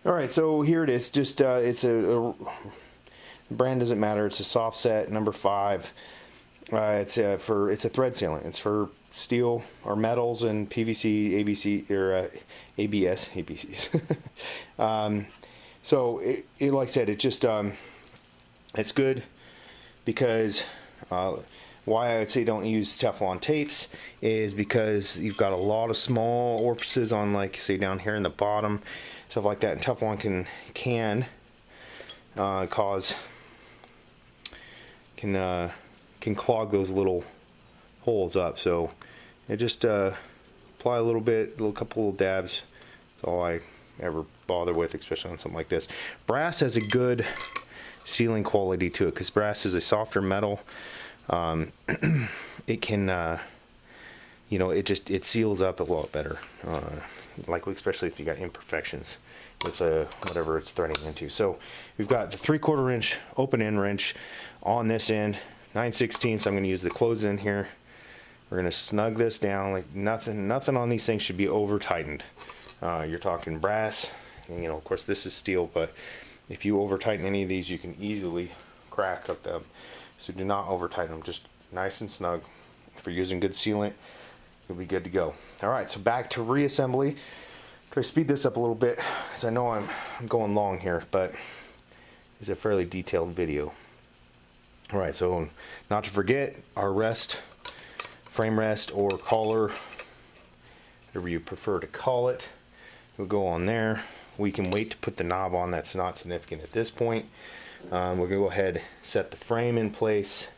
All right, so here it is. Just it's a brand doesn't matter. It's a soft set number 5. It's a thread sealant. It's for steel or metals and PVC, ABC or ABCs. So it like I said, it just it's good because why I would say don't use Teflon tapes is because you've got a lot of small orifices on, like say down here in the bottom, stuff like that, and Teflon can clog those little holes up. So it just apply a little bit, couple little dabs. That's all I ever bother with, especially on something like this. Brass has a good sealing quality to it because brass is a softer metal. It can you know, it seals up a lot better, like especially if you got imperfections with whatever it's threading into. So we've got the 3/4 inch open end wrench on this end, 9/16. I'm going to use the close end here. We're going to snug this down like nothing on these things should be over tightened. You're talking brass, and, you know, of course this is steel, but if you over tighten any of these, you can easily crack up them. So do not over tighten them, just nice and snug. If you're using good sealant, you'll be good to go. All right, so back to reassembly. Try to speed this up a little bit, because I know I'm going long here, but it's a fairly detailed video. All right, so not to forget our rest, frame rest or collar, whatever you prefer to call it, will go on there. We can wait to put the knob on. That's not significant at this point. We're going to go ahead, set the frame in place,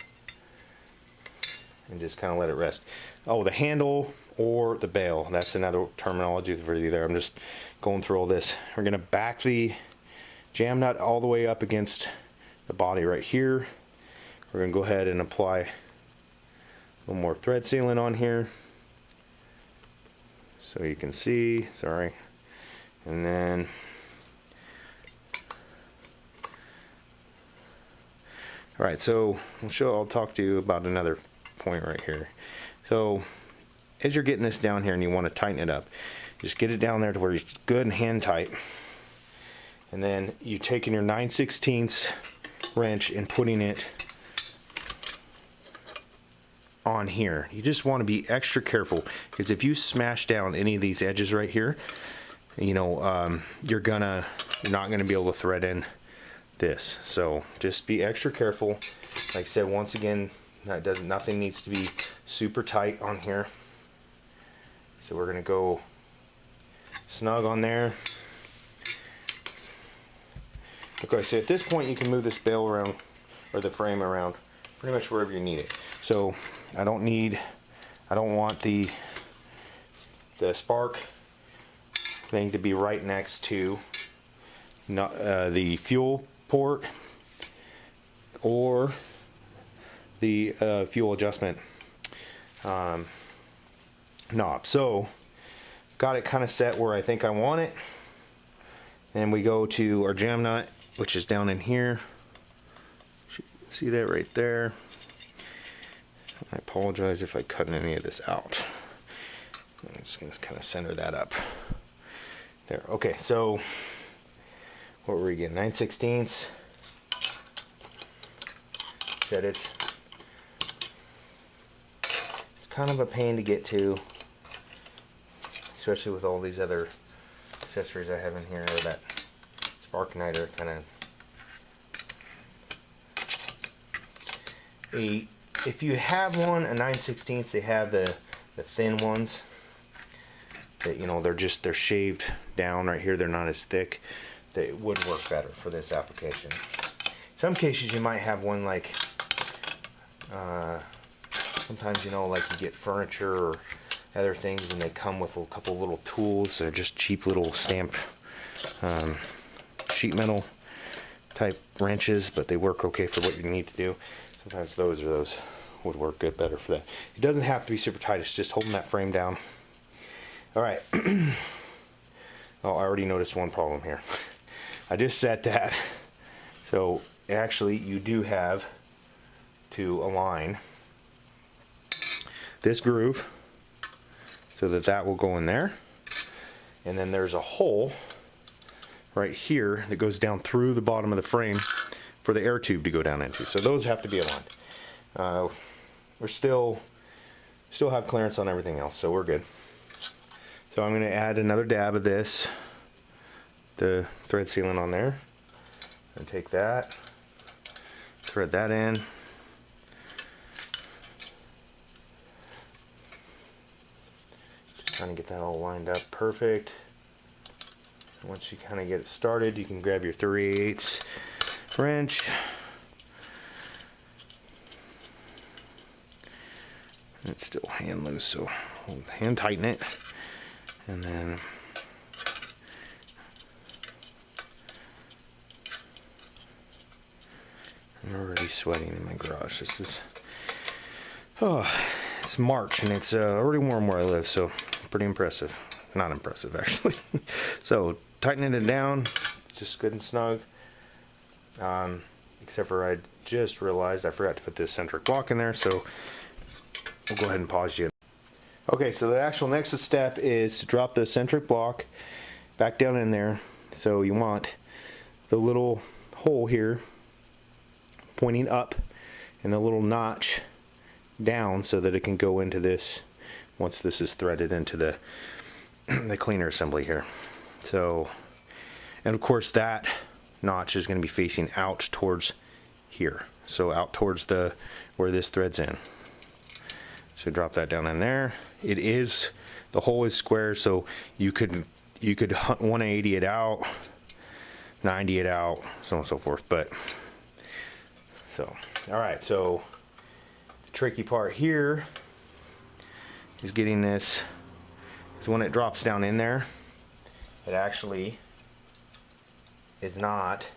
and just kind of let it rest. Oh, the handle or the bail, that's another terminology for you there. I'm just going through all this. We're going to back the jam nut all the way up against the body right here. We're going to go ahead and apply a little more thread sealant on here so you can see, sorry. And then all right, so I'll talk to you about another point right here. So as you're getting this down here and you want to tighten it up, just get it down there to where it's good and hand tight. And then you taking your 9/16 wrench and putting it on here. You just want to be extra careful, because if you smash down any of these edges right here, you know, you're not gonna be able to thread in this. So just be extra careful. Like I said, once again, nothing needs to be super tight on here. So we're gonna go snug on there. Okay, so at this point you can move this bail around, or the frame around, pretty much wherever you need it. So I don't want the spark thing to be right next to the fuel port or the fuel adjustment knob. So got it kind of set where I think I want it, and we go to our jam nut, which is down in here. See that right there? I apologize if I cut any of this out. I'm just going to kind of center that up there. Okay, so what were we getting? 9/16. Said it's kind of a pain to get to, especially with all these other accessories I have in here, or that spark igniter kind of. If you have one, a 9/16, they have the thin ones that, you know, they're shaved down right here. They're not as thick. They would work better for this application. In some cases you might have one like, sometimes, you know, like you get furniture or other things and they come with a couple little tools. They're just cheap little stamped sheet metal type wrenches, but they work okay for what you need to do. Sometimes those would work good better for that. It doesn't have to be super tight. It's just holding that frame down. All right. Oh, I already noticed one problem here. I just set that. So actually you do have to align this groove so that will go in there. And then there's a hole right here that goes down through the bottom of the frame for the air tube to go down into. So those have to be aligned. We're still have clearance on everything else, so we're good. So I'm going to add another dab of this, the thread sealant on there, and take that, thread that in. Just trying to get that all lined up perfect. Once you kind of get it started, you can grab your 3/8 wrench. It's still hand loose, so hand tighten it. And then I'm already sweating in my garage. This is, it's March and it's already warm where I live, so pretty impressive. Not impressive, actually. So tightening it down, it's just good and snug. Except for I just realized I forgot to put this centric block in there, so we'll go ahead and pause you. Okay, so the actual next step is to drop the centric block back down in there. So you want the little hole here pointing up and the little notch down so that it can go into this once this is threaded into the cleaner assembly here. So, and of course that notch is going to be facing out towards here, so out towards the where this threads in. So drop that down in there. It is, the hole is square, so you could 180 it out, 90 it out, so on and so forth. But so, all right, so the tricky part here is getting this, is when it drops down in there, it actually is not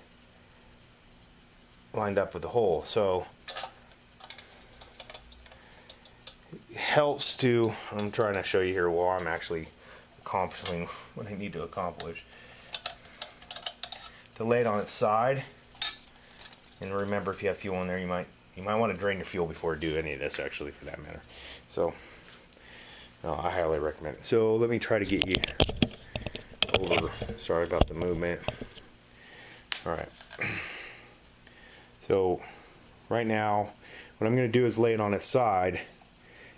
lined up with the hole. So it helps to, I'm trying to show you here while I'm actually accomplishing what I need to accomplish, to lay it on its side. And remember, if you have fuel in there, you might want to drain your fuel before you do any of this, actually, for that matter. So I highly recommend it. So let me try to get you over. Sorry about the movement. All right. So right now, what I'm going to do is lay it on its side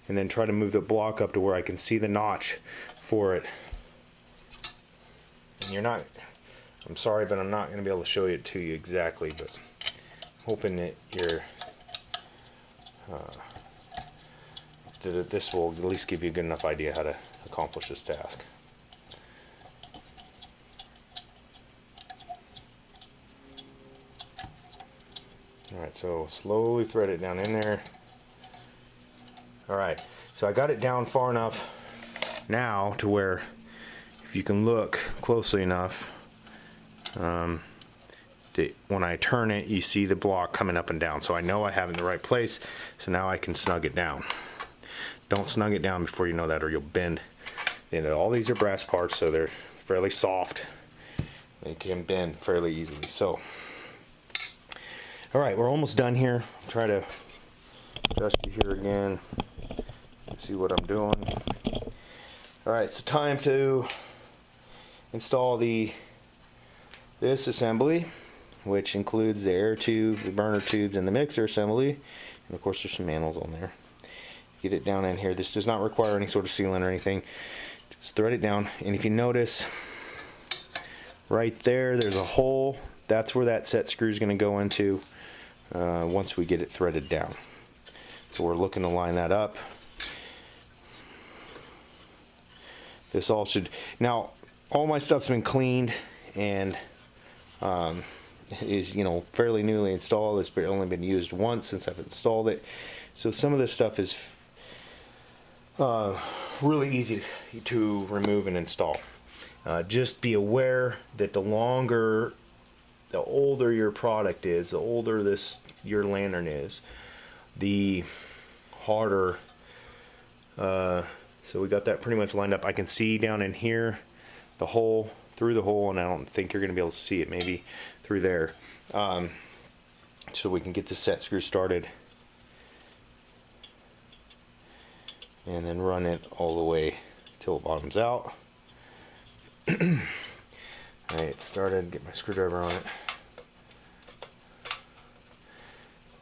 and then try to move the block up to where I can see the notch for it. And you're not, I'm sorry, but I'm not going to be able to show it to you exactly, but I'm hoping that you're that this will at least give you a good enough idea how to accomplish this task. Alright, so slowly thread it down in there. Alright, so I got it down far enough now to where, if you can look closely enough, when I turn it, you see the block coming up and down. So I know I have it in the right place, so now I can snug it down. Don't snug it down before you know that, or you'll bend. And all these are brass parts, so they're fairly soft. They can bend fairly easily. So, all right, we're almost done here. Try to adjust you here again and see what I'm doing. All right, it's time to install this assembly, which includes the air tube, the burner tubes, and the mixer assembly. And of course, there's some manuals on there. Get it down in here. This does not require any sort of sealant or anything. Just thread it down. And if you notice, right there, there's a hole. That's where that set screw is going to go into once we get it threaded down. So we're looking to line that up. This all should, now all my stuff's been cleaned and is, you know, fairly newly installed. It's only been used once since I've installed it. So some of this stuff is really easy to remove and install. Just be aware that the older your product is, the older your lantern is, the harder. So we got that pretty much lined up. I can see down in here the hole, through the hole, and I don't think you're going to be able to see it, maybe through there. So we can get the set screw started and then run it all the way till it bottoms out. Alright, it started. Get my screwdriver on it.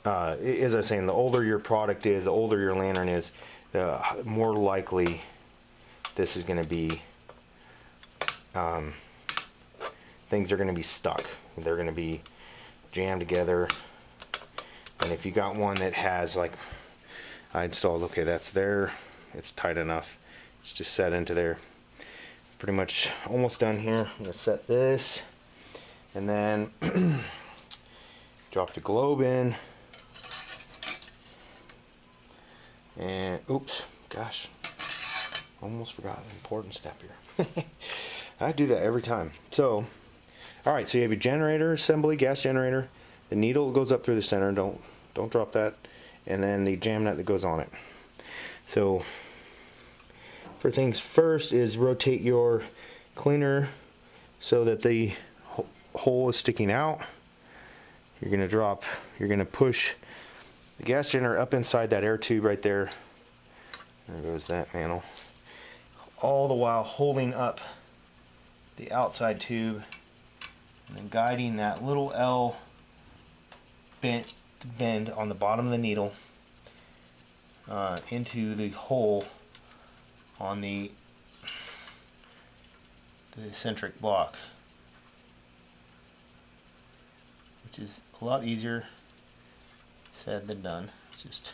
As I was saying, the older your product is, the older your lantern is, the more likely this is going to be, things are going to be stuck. They're going to be jammed together. And if you got one that has, like I installed, okay, that's there, it's tight enough, it's just set into there. Pretty much almost done here. I'm going to set this and then drop the globe in. And oops, gosh, almost forgot an important step here. I do that every time. So, alright, so you have your generator assembly, gas generator. The needle goes up through the center, don't drop that, and then the jam nut that goes on it. So for things first is rotate your cleaner so that the hole is sticking out. You're going to push the gas generator up inside that air tube right there. There goes that panel. All the while holding up the outside tube and then guiding that little L bend on the bottom of the needle into the hole on the eccentric block, which is a lot easier said than done. Just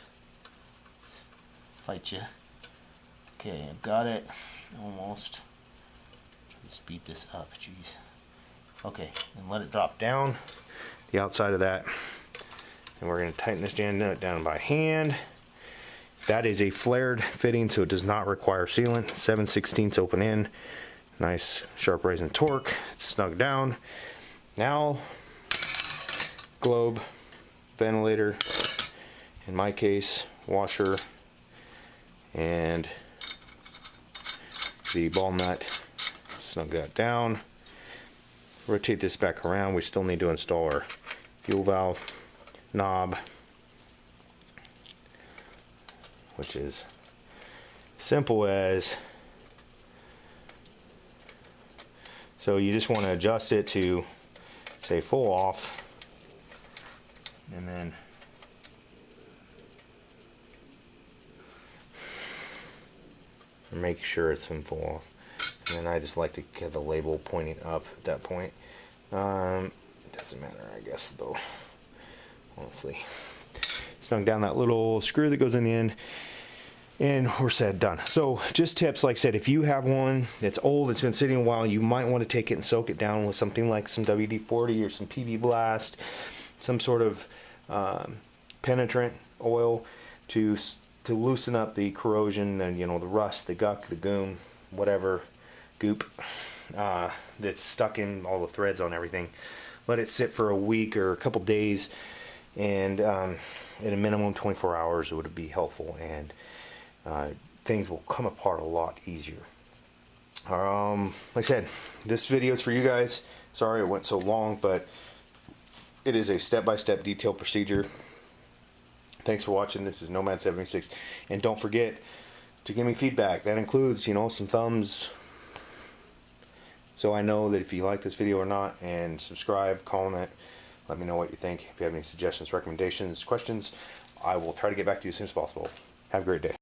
fight you. Okay, I've got it almost. Speed this up, jeez. Okay, and let it drop down the outside of that, and we're going to tighten this jam nut down by hand. That is a flared fitting, so it does not require sealant. 7/16 open end, nice sharp raise and torque. It's snug down. Now, globe, ventilator, in my case, washer, and the ball nut. Snug that down. Rotate this back around. We still need to install our fuel valve knob, which is simple as, so you just want to adjust it to say full off, and then make sure it's in full off. And then I just like to get the label pointing up at that point. It doesn't matter, I guess, though, honestly. Snug down that little screw that goes in the end, and we're set, done. So just tips, like I said, if you have one that's old, it's been sitting a while, you might want to take it and soak it down with something like some WD-40 or some PV Blast, some sort of penetrant oil to loosen up the corrosion and, you know, the rust, the guck, the goom, whatever goop that's stuck in all the threads on everything. Let it sit for a week or a couple days, and at a minimum 24 hours would be helpful, and things will come apart a lot easier. Like I said, this video is for you guys. Sorry it went so long, but it is a step-by-step detailed procedure. Thanks for watching. This is Nomad76, and don't forget to give me feedback. That includes, you know, some thumbs, so I know that if you like this video or not, and subscribe, comment, let me know what you think. If you have any suggestions, recommendations, questions, I will try to get back to you as soon as possible. Have a great day.